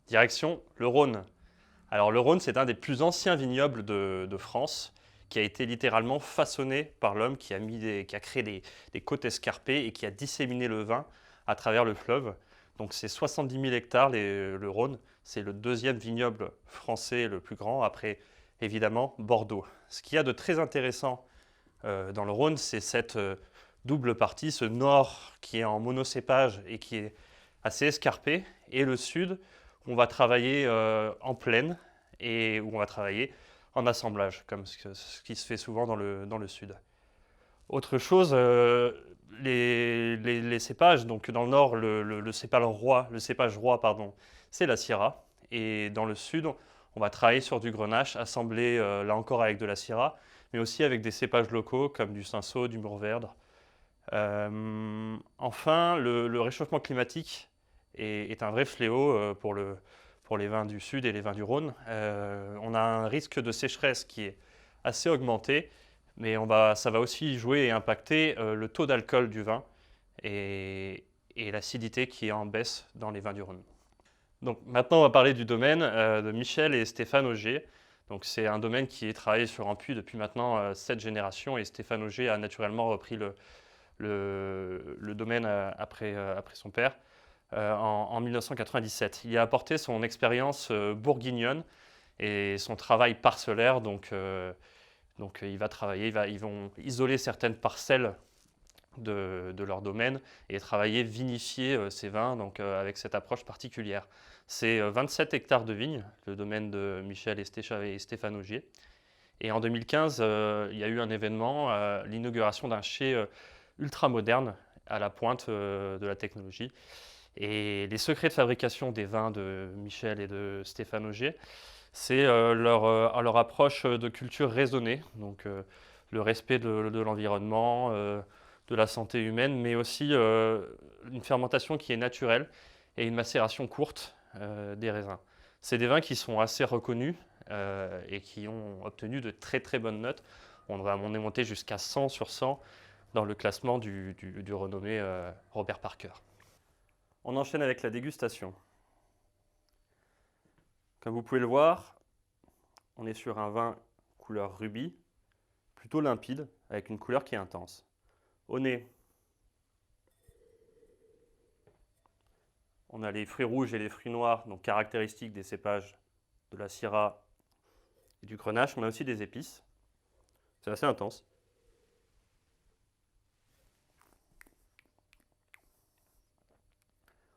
Direction le Rhône. Alors le Rhône, c'est un des plus anciens vignobles de France, qui a été littéralement façonné par l'homme, qui a créé des côtes escarpées et qui a disséminé le vin à travers le fleuve. Donc c'est 70 000 hectares le Rhône. C'est le deuxième vignoble français le plus grand, après évidemment Bordeaux. Ce qu'il y a de très intéressant dans le Rhône, c'est cette double partie, ce nord qui est en monocépage et qui est assez escarpé, et le sud, où on va travailler en plaine et où on va travailler en assemblage, comme ce qui se fait souvent dans le sud. Autre chose, les cépages, donc dans le nord, le cépage roi, pardon, c'est la Syrah, et dans le sud, on va travailler sur du Grenache, assemblé là encore avec de la Syrah, mais aussi avec des cépages locaux comme du Cinsault, du Mourvèdre. Enfin, le réchauffement climatique est un vrai fléau pour les vins du Sud et les vins du Rhône. On a un risque de sécheresse qui est assez augmenté, mais ça va aussi jouer et impacter le taux d'alcool du vin et l'acidité qui est en baisse dans les vins du Rhône. Donc maintenant, on va parler du domaine de Michel et Stéphane Auger. Donc c'est un domaine qui est travaillé sur un puits depuis maintenant 7 générations, et Stéphane Auger a naturellement repris le domaine après son père en 1997. Il a apporté son expérience bourguignonne et son travail parcellaire. Donc il va travailler, ils vont isoler certaines parcelles de leur domaine et travailler, vinifier ces vins donc, avec cette approche particulière. C'est 27 hectares de vignes, le domaine de Michel et Stéphane Augier. Et en 2015, il y a eu un événement, l'inauguration d'un chai ultra moderne à la pointe de la technologie. Et les secrets de fabrication des vins de Michel et de Stéphane Augier, c'est leur approche de culture raisonnée, donc le respect de l'environnement, de la santé humaine, mais aussi une fermentation qui est naturelle et une macération courte des raisins. C'est des vins qui sont assez reconnus et qui ont obtenu de très très bonnes notes. On est monté jusqu'à 100 sur 100 dans le classement du renommé Robert Parker. On enchaîne avec la dégustation. Comme vous pouvez le voir, on est sur un vin couleur rubis, plutôt limpide, avec une couleur qui est intense. Au nez, on a les fruits rouges et les fruits noirs, donc caractéristiques des cépages de la Syrah et du Grenache. On a aussi des épices. C'est assez intense.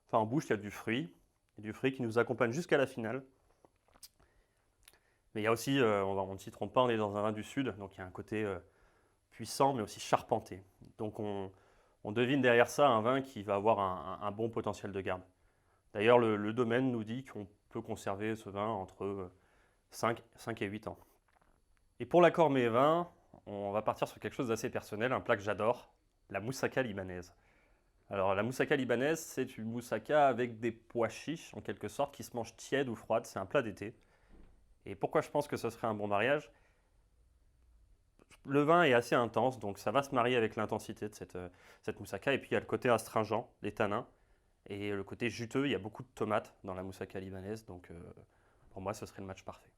Enfin, en bouche, il y a du fruit qui nous accompagne jusqu'à la finale. Mais il y a aussi, on ne s'y trompe pas, on est dans un vin du Sud, donc il y a un côté puissant, mais aussi charpenté. Donc on devine derrière ça un vin qui va avoir un bon potentiel de garde. D'ailleurs, le domaine nous dit qu'on peut conserver ce vin entre 5 et 8 ans. Et pour l'accord mets vin, on va partir sur quelque chose d'assez personnel, un plat que j'adore, la moussaka libanaise. Alors la moussaka libanaise, c'est une moussaka avec des pois chiches, en quelque sorte, qui se mangent tiède ou froide. C'est un plat d'été. Et pourquoi je pense que ce serait un bon mariage? Le vin est assez intense, donc ça va se marier avec l'intensité de cette moussaka. Et puis il y a le côté astringent, les tanins, et le côté juteux. Il y a beaucoup de tomates dans la moussaka libanaise, donc pour moi, ce serait le match parfait.